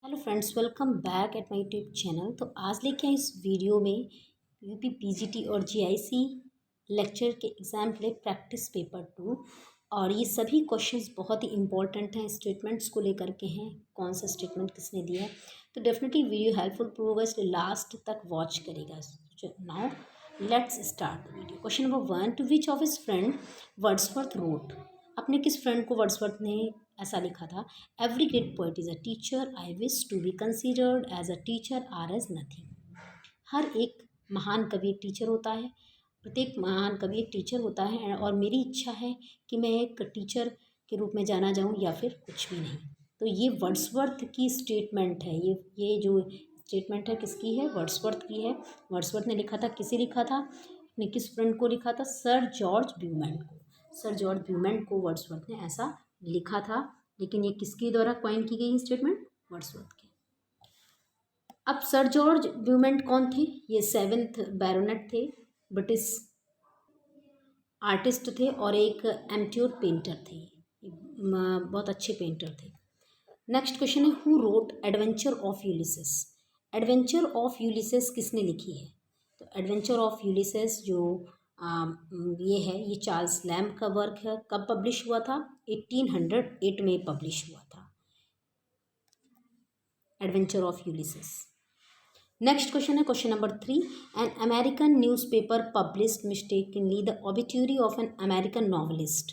Hello friends, welcome back at my YouTube channel. तो आज लेके आए इस वीडियो में यूपी पीजीटी और जीआईसी लेक्चर के एग्ज़ाम के लिए प्रैक्टिस पेपर 2। और ये सभी क्वेश्चंस बहुत ही इंपॉर्टेंट हैं, स्टेटमेंट्स को लेकर के हैं, कौन सा स्टेटमेंट किसने दिया है। तो डेफिनेटली वीडियो हेल्पफुल प्रूव होगा, इसलिए लास्ट तक वॉच करेगा। Now let's start the video. Question number 1, to which of his friend Wordsworth wrote. अपने किस फ्रेंड को वर्ड्सवर्थ ने ऐसा लिखा था? Every great poet is a teacher, I wish to be considered as a teacher or as nothing. हर एक महान कवि एक टीचर होता है, प्रत्येक महान कवि एक टीचर होता है, और मेरी इच्छा है कि मैं एक टीचर के रूप में जाना जाऊं या फिर कुछ भी नहीं। तो ये वर्ड्सवर्थ की स्टेटमेंट है। ये जो स्टेटमेंट है किसकी है? वर्ड्सवर्थ की है। वर्ड्सवर्थ ने लिखा था, किसे लिखा था? अपने किस फ्रेंड को लिखा था? सर जॉर्ज ब्यूमेंट को। सर जॉर्ज ब्यूमेंट को वर्ड्सवर्थ ने ऐसा लिखा था। लेकिन ये किसके द्वारा कॉइन की गई स्टेटमेंट? वर्ड्सवर्थ की। अब सर जॉर्ज ब्यूमेंट कौन थे? ये 7th बैरोनेट थे, ब्रिटिश आर्टिस्ट थे और एक एमेच्योर पेंटर थे, बहुत अच्छे पेंटर थे। नेक्स्ट क्वेश्चन है, who wrote adventure of Ulysses. Adventure of Ulysses किसने लिखी है? तो एडवेंचर ऑफ यूलिसेस जो ये है, ये चार्ल्स लैम्ब का वर्क है। कब पब्लिश हुआ था? 1808 में पब्लिश हुआ था adventure of Ulysses. Next question है question number 3, an American newspaper published mistakenly the obituary of an American novelist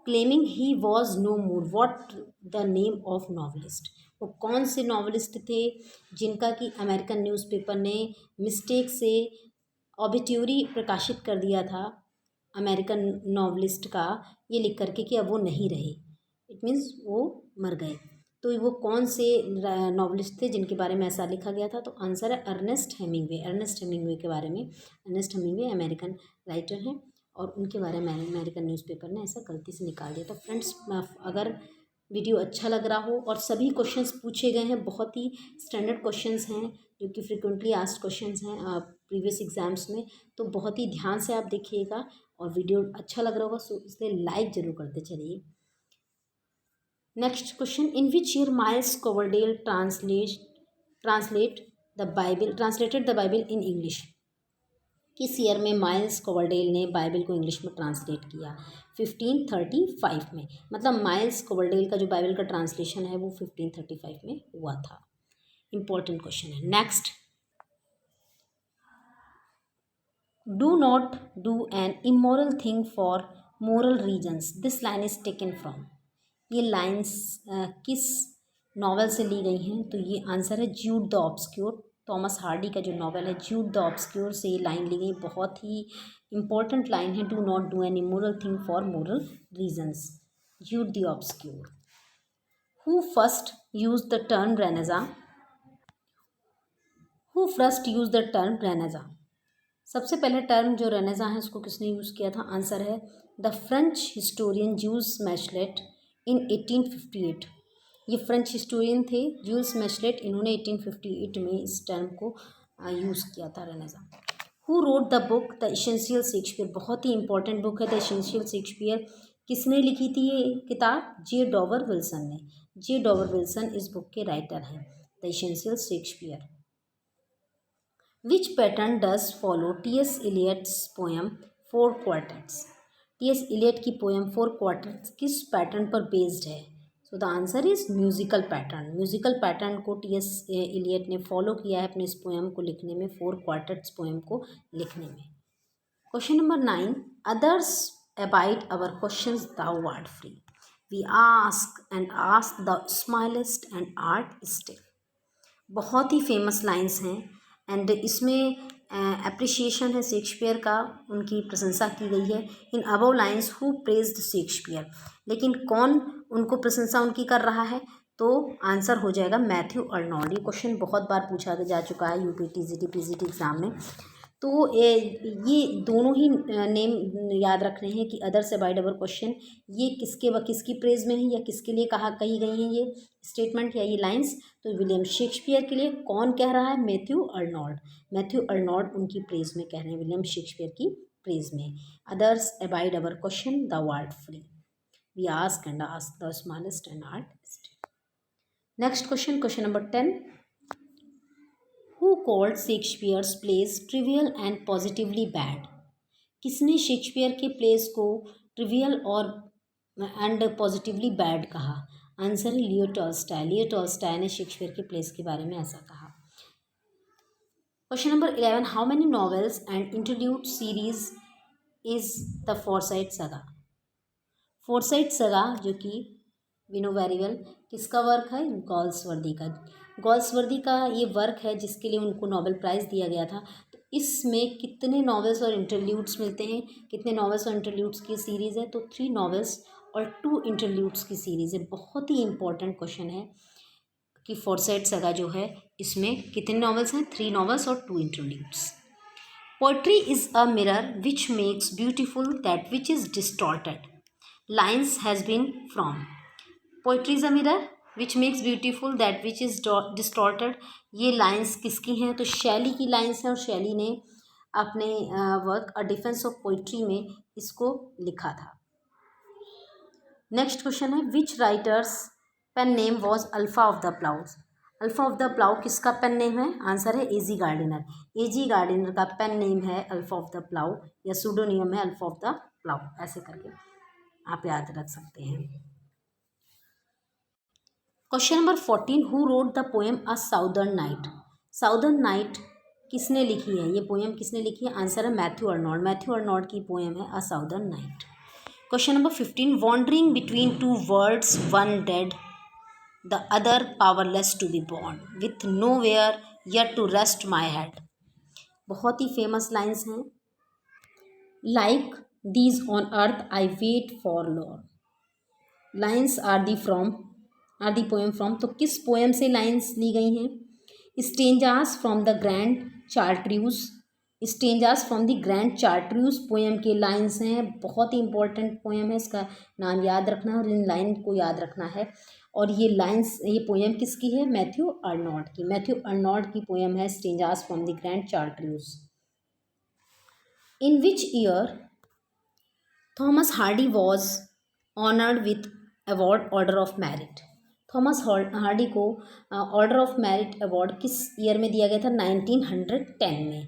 claiming he was no more, what the name of novelist. वो कौन से नॉवलिस्ट थे जिनका कि अमेरिकन न्यूज़पेपर ने mistake से ऑबिट्यूरी प्रकाशित कर दिया था अमेरिकन नॉवलिस्ट का, ये लिख करके कि अब वो नहीं रहे, इट मीन्स वो मर गए। तो वो कौन से नॉवलिस्ट थे जिनके बारे में ऐसा लिखा गया था? तो आंसर है अर्नेस्ट हेमिंगवे। अर्नेस्ट हेमिंगवे के बारे में, अर्नेस्ट हेमिंगवे अमेरिकन राइटर हैं और उनके बारे में अमेरिकन न्यूज़पेपर ने ऐसा गलती से निकाल दिया। तो फ्रेंड्स, अगर वीडियो अच्छा लग रहा हो और सभी क्वेश्चंस पूछे गए हैं, बहुत ही स्टैंडर्ड क्वेश्चंस हैं जो कि फ्रिक्वेंटली आस्क्ड क्वेश्चंस हैं प्रीवियस एग्जाम्स में, तो बहुत ही ध्यान से आप देखिएगा। और वीडियो अच्छा लग रहा होगा सो इसलिए लाइक ज़रूर करते चलिए। Next question, in which year Miles Coverdale translated the Bible in English. किस ईयर में माइल्स कोवरडेल ने बाइबल को इंग्लिश में ट्रांसलेट किया? 1535 में। मतलब माइल्स कोवरडेल का जो बाइबल का ट्रांसलेशन है वो 1535 में हुआ था। इंपॉर्टेंट क्वेश्चन है। Next, do not do an immoral thing for moral reasons, this line is taken from. ये लाइन्स किस नॉवेल से ली गई हैं? तो ये आंसर है Jude the Obscure. Thomas Hardy का जो नॉवेल है ज्यूड द ऑब्सक्योर से ये लाइन ली गई। बहुत ही इंपॉर्टेंट लाइन है, do not do an immoral thing for moral reasons, Jude the Obscure. Who first use the term renaissance? Who first use the term renaissance? सबसे पहले टर्म जो रेनेजा है उसको किसने यूज़ किया था? आंसर है the French historian Jules Michelet in 1858। ये फ्रेंच हिस्टोरियन थे जूल्स मैचलेट, इन्होंने 1858 में इस टर्म को यूज़ किया था renaissance. Who wrote the book the essential Shakespeare? बहुत ही इंपॉर्टेंट बुक है द एसेंशियल शेक्सपियर। किसने लिखी थी ये किताब? जे डॉवर विल्सन ने। जे डॉवर विल्सन इस बुक के राइटर हैं, the essential Shakespeare. Which pattern does follow टी.एस. Eliot's poem 4 quartets? T.S.. Elliot की पोएम 4 क्वार्टेट्स किस पैटर्न पर बेस्ड है? So the answer is musical pattern. Musical pattern को टी.एस. इलियट ने फॉलो किया है अपने इस पोएम को लिखने में, 4 क्वार्टेट्स पोएम को लिखने में। Question number 9, others abide our questions thou art free, we ask and ask the smilest and art still. बहुत ही फेमस लाइंस हैं एंड इसमें अप्रिसिएशन है शेक्सपियर का, उनकी प्रशंसा की गई है। In above lines who praised Shakespeare, लेकिन कौन उनको प्रशंसा उनकी कर रहा है? तो आंसर हो जाएगा मैथ्यू अर्नोल्ड। ये क्वेश्चन बहुत बार पूछा जा चुका है यूपी टीजीटी पीजीटी एग्जाम में। तो ये दोनों ही नेम याद रखने हैं कि अदर से बाइड अवर क्वेश्चन, ये किसकी प्रेज में है या किसके लिए कही गई हैं ये स्टेटमेंट या ये लाइंस? तो विलियम शेक्सपियर के लिए। कौन कह रहा है? Matthew Arnold. मैथ्यू अर्नोल्ड उनकी प्रेज में कह रहे हैं, विलियम शेक्सपियर की प्रेज में। Others abide our question thou art free, we ask and ask thou smilest and art still. Next question, question number 10, who called Shakespeare's plays trivial and positively bad? किसने Shakespeare के plays को trivial और and positively bad कहा? Answer है Leo Tolstoy. Leo Tolstoy ने Shakespeare के plays के बारे में ऐसा कहा। Question number 11, how many novels and interlude series is the Forsyte सगा? फोर्साइट सगा जो कि वी नो वेरी वेल किसका वर्क है? गॉल्सवर्दी का। गॉल्सवर्दी का ये वर्क है जिसके लिए उनको नोबेल प्राइज़ दिया गया था। तो इसमें कितने नॉवेल्स और इंटरल्यूड्स मिलते हैं? कितने नॉवेल्स और इंटरल्यूड्स की सीरीज़ है? तो 3 नॉवेल्स और 2 इंटरल्यूड्स की सीरीज़ है। बहुत ही इंपॉर्टेंट क्वेश्चन है कि फोर्साइट सगा जो है इसमें कितने नॉवेल्स हैं? 3 नॉवेल्स और 2 interludes. Poetry is a mirror which makes beautiful that which is distorted. Lines has been from. Poetry is a mirror which makes beautiful that which is distorted. ये लाइन्स किसकी हैं? तो शैली की लाइन्स हैं और शैली ने अपने work a defence of poetry में इसको लिखा था। नेक्स्ट क्वेश्चन है, which writer's pen name was alpha of the plough's? Alpha of the plough किसका पेन नेम है? आंसर है एजी गार्डिनर। एजी गार्डिनर का पेन नेम है अल्फा ऑफ द प्लाउ या सूडोनियम है अल्फा ऑफ द प्लाउ, ऐसे करके आप याद रख सकते हैं। Question number 14, who wrote the poem a southern night? Southern night किसने लिखी है? ये पोएम किसने लिखी है? आंसर है मैथ्यू अर्नोल्ड। मैथ्यू अर्नोल्ड की पोएम है a southern night. Question number 15, wandering between two worlds, one dead, the other powerless to be born, with nowhere yet to rest my head. बहुत ही famous lines हैं। Like these on earth I wait for lord. Lines are the poem from, तो किस poem से lines ली गई हैं? Stanzas from the Grande Chartreuse. Stanzas from the Grande चार्ट्र्यूज poem के लाइन्स हैं। बहुत ही इंपॉर्टेंट पोएम है, इसका नाम याद रखना है और इन लाइन को याद रखना है। और ये लाइन्स, ये पोएम किसकी है? मैथ्यू अर्नोल्ड की। मैथ्यू अर्नोल्ड की पोएम है stanzas from the Grande Chartreuse. In which year Thomas Hardy was honoured with award order of merit? Thomas Hardy को ऑर्डर ऑफ मेरिट अवार्ड किस ईयर में दिया गया था? 1910 में।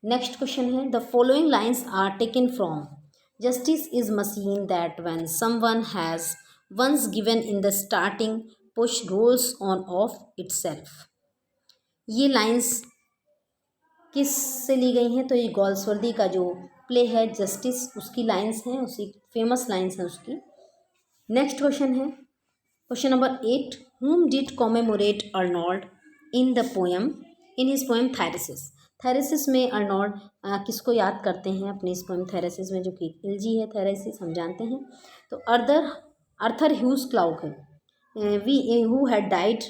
नेक्स्ट क्वेश्चन है, the following lines are taken from justice is machine that when someone has once given in the starting push rolls on of itself. ये lines किस से ली गई हैं? तो ये गॉल्सवर्दी का जो प्ले है जस्टिस, उसकी लाइन्स हैं, उसी फेमस लाइन्स हैं उसकी। नेक्स्ट क्वेश्चन है, question number 8, whom did commemorate Arnold in the poem, in his poem Thyrsis? Thyrsis में अर्नोल्ड किसको याद करते हैं अपने इस पोएम थैरेसिस में, जो कि एलजी है थैरेसिस, हम जानते हैं। तो अर्थर ह्यूज क्लार्क है, we who had died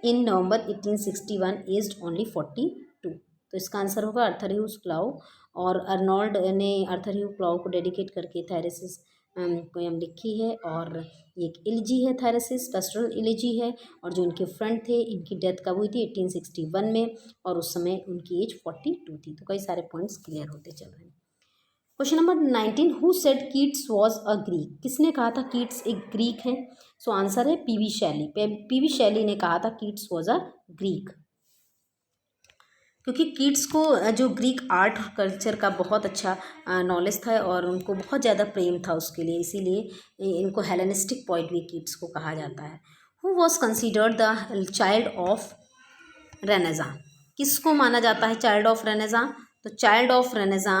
in November 1861 aged only 42। तो इसका आंसर होगा अर्थर ह्यूज क्लार्क। और अर्नोल्ड ने अर्थर ह्यूज क्लार्क को डेडिकेट करके थैरेसिस पोएम लिखी है। और ये एक इलिजी है थैरेसिस, पेस्टोरल इलिजी है। और जो इनके फ्रेंड थे, इनकी डेथ कब हुई थी? 1861 में, और उस समय उनकी एज 42 थी। तो कई सारे पॉइंट्स क्लियर होते चल रहे हैं। Question number 19, who said Keats was a Greek? किसने कहा था कीट्स एक ग्रीक है? सो आंसर है पीवी शैली। पीवी शैली ने कहा था कीट्स वॉज अ ग्रीक, क्योंकि कीट्स को जो ग्रीक आर्ट और कल्चर का बहुत अच्छा नॉलेज था और उनको बहुत ज़्यादा प्रेम था उसके लिए, इसीलिए इनको हेलेनिस्टिक पोएट भी कीट्स को कहा जाता है। Who was considered the child of renaissance? किसको माना जाता है चाइल्ड ऑफ रेनेसां? तो चाइल्ड ऑफ रेनेसां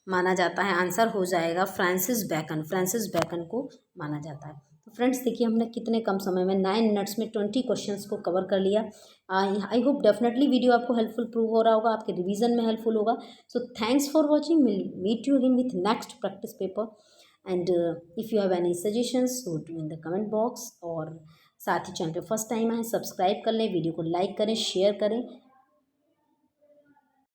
माना जाता है, आंसर हो जाएगा फ्रांसिस बैकन। फ्रांसिस बैकन को माना जाता है। तो फ्रेंड्स देखिए, हमने कितने कम समय में 9 मिनट्स में 20 क्वेश्चंस को कवर कर लिया। आई होप डेफिनेटली वीडियो आपको हेल्पफुल प्रूव हो रहा होगा, आपके रिवीजन में हेल्पफुल होगा। So thanks for watching, will meet you again with next practice paper. And if you have any suggestions so do in the comment box. और साथ ही चैनल पे फर्स्ट टाइम आए सब्सक्राइब कर लें, वीडियो को लाइक करें, शेयर करें